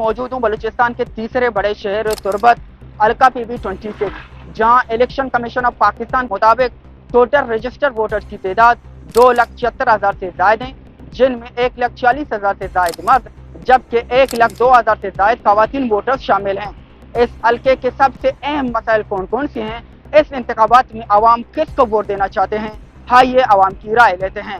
मौजूद हूँ बलूचिस्तान के तीसरे बड़े शहर तुर्बत अलका PB26, जहाँ इलेक्शन कमीशन ऑफ पाकिस्तान मुताबिक टोटल रजिस्टर्ड वोटर्स की तादाद 2,76,000 से जायद हैं, जिनमें 1,40,000 से जायद मर्द जबकि 1,02,000 से जायद खवातीन वोटर्स शामिल हैं। इस हल्के के सबसे अहम मसाइल कौन कौन से हैं, इस इंतखाबात में आवाम किसको वोट देना चाहते हैं, आइए आवाम की राय लेते हैं।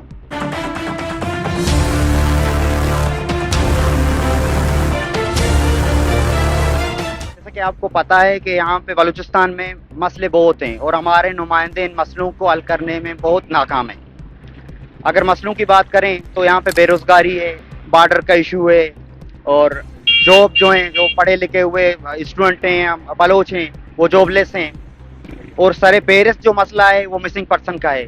जैसा कि आपको पता है कि यहाँ पे बलूचिस्तान में मसले बहुत हैं और हमारे नुमाइंदे इन मसलों को हल करने में बहुत नाकाम हैं। अगर मसलों की बात करें तो यहाँ पे बेरोजगारी है, बॉर्डर का इशू है और जॉब जो हैं, जो पढ़े लिखे हुए स्टूडेंट हैं, बलोच हैं, वो जॉबलेस हैं और सरे पेरिस जो मसला है वो मिसिंग पर्सन का है।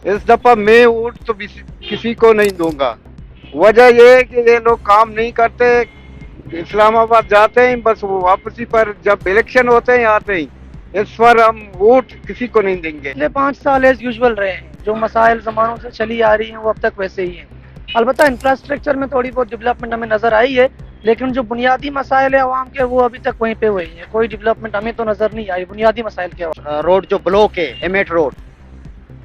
इस दफा मैं वोट तो किसी को नहीं दूंगा। वजह ये है कि ये लोग काम नहीं करते, इस्लामाबाद जाते हैं बस वो वापसी पर जब इलेक्शन होते हैं आते ही। इस पर हम वोट किसी को नहीं देंगे। पिछले 5 साल एज यूजुअल रहे हैं, जो मसाइल ज़मानों से चली आ रही हैं वो अब तक वैसे ही हैं। अलबत्ता इंफ्रास्ट्रक्चर में थोड़ी बहुत डेवलपमेंट हमें नज़र आई है, लेकिन जो बुनियादी मसाइल है आवाम के वो अभी तक वहीं पे वही है, कोई डेवलपमेंट हमें तो नज़र नहीं आई बुनियादी मसाइल के। रोड जो ब्लॉक है एमेट रोड,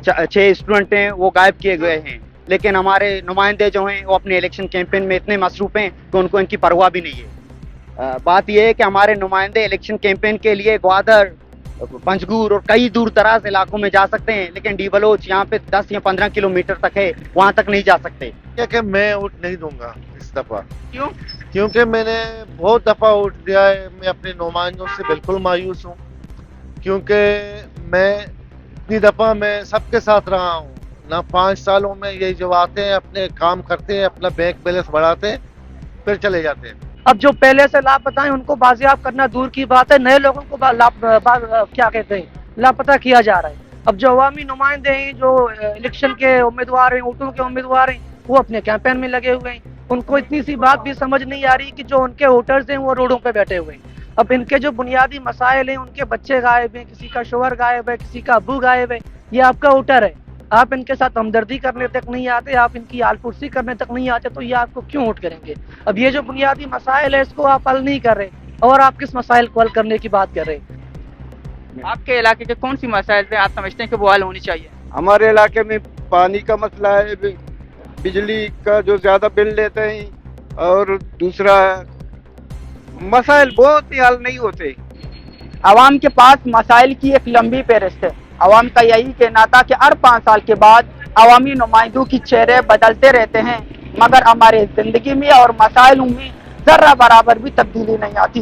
6 स्टूडेंट हैं वो गायब किए गए हैं, लेकिन हमारे नुमाइंदे जो हैं वो अपने इलेक्शन कैंपेन में इतने मसरूफ हैं कि उनको इनकी परवाह भी नहीं है। बात यह है कि हमारे नुमाइंदे इलेक्शन कैंपेन के लिए ग्वादर, पंजगूर और कई दूर दराज इलाकों में जा सकते हैं, लेकिन डी बलोच यहाँ पे 10 या 15 किलोमीटर तक है, वहाँ तक नहीं जा सकते। कि मैं वोट नहीं दूंगा इस दफा। क्यों? क्योंकि मैंने बहुत दफा वोट दिया है। मैं अपने नुमाइंदों से बिल्कुल मायूस हूँ, क्योंकि मैं इतनी दफा मैं सबके साथ रहा हूँ ना। 5 सालों में ये जो आते हैं अपने काम करते हैं, अपना बैंक बैलेंस बढ़ाते हैं, फिर चले जाते हैं। अब जो पहले से लापता है उनको बाजियाब करना दूर की बात है, नए लोगों को क्या कहते हैं लापता किया जा रहा है। अब जो अवामी नुमाइंदे हैं, जो इलेक्शन के उम्मीदवार हैं, वोटों के उम्मीदवार हैं, वो अपने कैंपेन में लगे हुए हैं। उनको इतनी सी बात भी समझ नहीं आ रही कि जो उनके वोटर्स हैं वो रोडों पे बैठे हुए हैं। अब इनके जो बुनियादी मसाइल हैं, उनके बच्चे गायब हैं, किसी का शोहर गायब है, किसी का अब्बू गायब है, ये आपका वोटर है, आप इनके साथ हमदर्दी करने तक नहीं आते, आप इनकी आलपुरसी करने तक नहीं आते, तो ये आपको क्यों वोट करेंगे। अब ये जो बुनियादी मसाइल है इसको आप हल नहीं कर रहे और आप किस मसाइल को हल करने की बात कर रहे हैं। आपके इलाके के कौन सी मसाइल पे आप समझते हैं कि वो हल होनी चाहिए? हमारे इलाके में पानी का मसला है, बिजली का जो ज्यादा बिल लेते हैं, और दूसरा मसाइल बहुत ही हल नहीं होते। आवाम के पास मसाइल की एक लंबी फहरिस्त है। आवाम का यही कहना था कि हर 5 साल के बाद अवामी नुमाइंदों की चेहरे बदलते रहते हैं, मगर हमारे जिंदगी में और मसाइलों में जर्रा बराबर भी तब्दीली नहीं आती।